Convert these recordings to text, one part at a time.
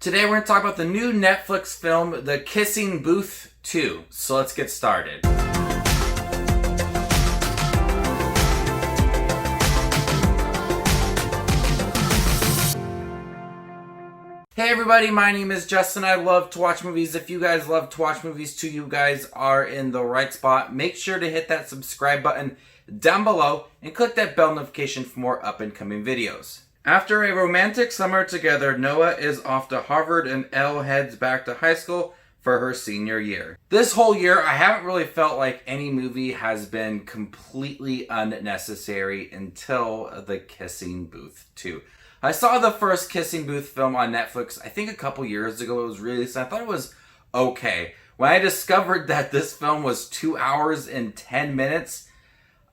Today we're going to talk about the new Netflix film, The Kissing Booth 2. So let's get started. Hey everybody, my name is Justin. I love to watch movies. If you guys love to watch movies too, you guys are in the right spot. Make sure to hit that subscribe button down below and click that bell notification for more up and coming videos. After a romantic summer together, Noah is off to Harvard and Elle heads back to high school for her senior year. This whole year, I haven't really felt like any movie has been completely unnecessary until The Kissing Booth 2. I saw the first Kissing Booth film on Netflix, I think a couple years ago it was released, and I thought it was okay. When I discovered that this film was 2 hours and 10 minutes,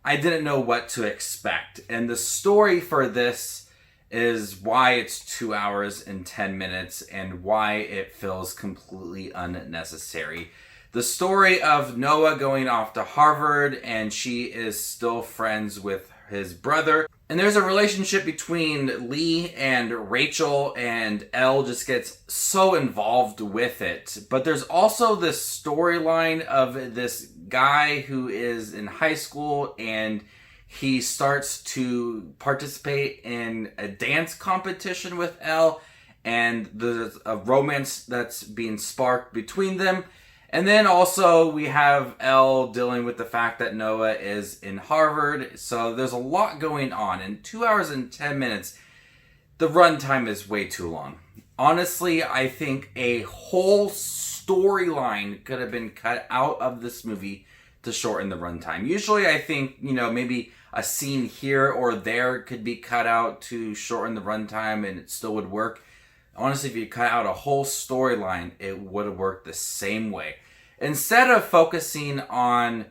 I didn't know what to expect. And the story for this is why it's 2 hours and 10 minutes and why it feels completely unnecessary. The story of Noah going off to Harvard and she is still friends with his brother. And there's a relationship between Lee and Rachel, and Elle just gets so involved with it. But there's also this storyline of this guy who is in high school and he starts to participate in a dance competition with Elle, and there's a romance that's being sparked between them. And then also we have Elle dealing with the fact that Noah is in Harvard. So there's a lot going on. In 2 hours and 10 minutes, the runtime is way too long. Honestly, I think a whole storyline could have been cut out of this movie to shorten the runtime. Usually I think, maybe a scene here or there could be cut out to shorten the runtime and it still would work. Honestly, if you cut out a whole storyline, it would have worked the same way. Instead of focusing on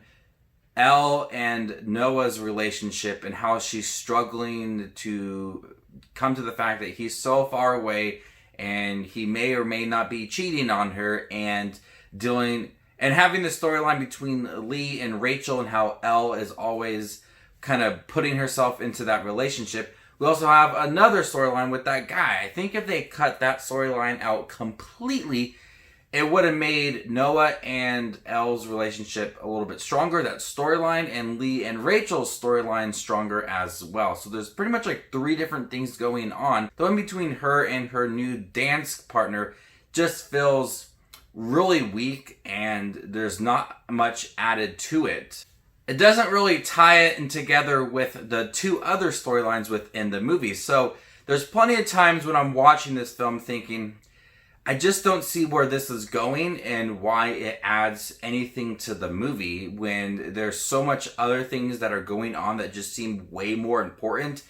Elle and Noah's relationship and how she's struggling to come to the fact that he's so far away and he may or may not be cheating on her, and having the storyline between Lee and Rachel and how Elle is always kind of putting herself into that relationship. We also have another storyline with that guy. I think if they cut that storyline out completely, it would have made Noah and Elle's relationship a little bit stronger, that storyline, and Lee and Rachel's storyline stronger as well. So there's pretty much like 3 different things going on. The one between her and her new dance partner just feels really weak, and there's not much added to it. It doesn't really tie it in together with the 2 other storylines within the movie. So there's plenty of times when I'm watching this film thinking, I just don't see where this is going and why it adds anything to the movie when there's so much other things that are going on that just seem way more important.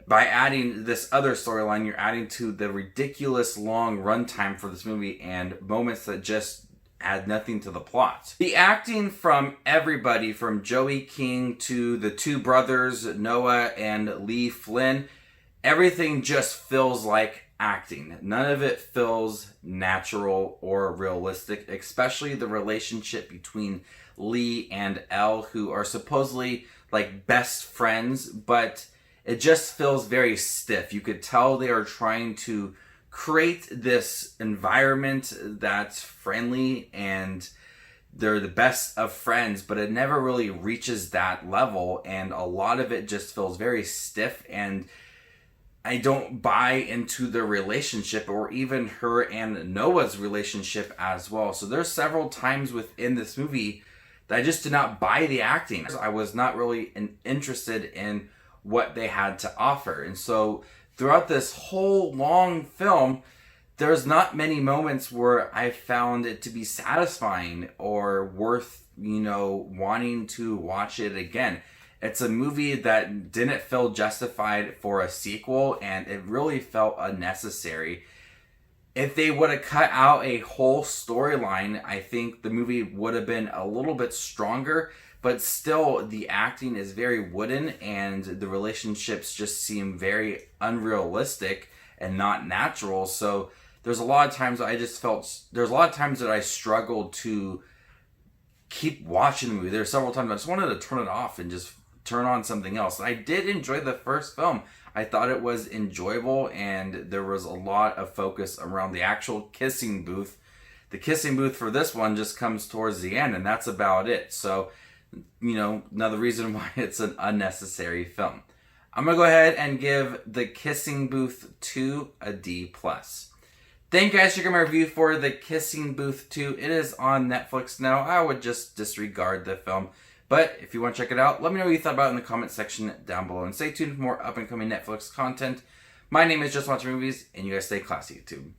By adding this other storyline, you're adding to the ridiculous long runtime for this movie and moments that just add nothing to the plot. The acting from everybody, from Joey King to the 2 brothers, Noah and Lee Flynn, everything just feels like acting. None of it feels natural or realistic, especially the relationship between Lee and Elle, who are supposedly like best friends, but it just feels very stiff. You could tell they are trying to create this environment that's friendly and they're the best of friends, but it never really reaches that level, and a lot of it just feels very stiff, and I don't buy into their relationship or even her and Noah's relationship as well. So there's several times within this movie that I just did not buy the acting. I was not really interested in what they had to offer. And so throughout this whole long film, there's not many moments where I found it to be satisfying or worth, wanting to watch it again. It's a movie that didn't feel justified for a sequel, and it really felt unnecessary. If they would have cut out a whole storyline, I think the movie would have been a little bit stronger, but still the acting is very wooden and the relationships just seem very unrealistic and not natural. So there's a lot of times that I struggled to keep watching the movie. There's several times I just wanted to turn it off and just turn on something else. I did enjoy the first film. I thought it was enjoyable, and there was a lot of focus around the actual kissing booth. The kissing booth for this one just comes towards the end, and that's about it. So, another reason why it's an unnecessary film. I'm going to go ahead and give The Kissing Booth 2 a D+. Thank you guys for checking my review for The Kissing Booth 2. It is on Netflix now. I would just disregard the film. But if you want to check it out, let me know what you thought about it in the comment section down below. And stay tuned for more up and coming Netflix content. My name is Just Watch Movies, and you guys stay classy, YouTube.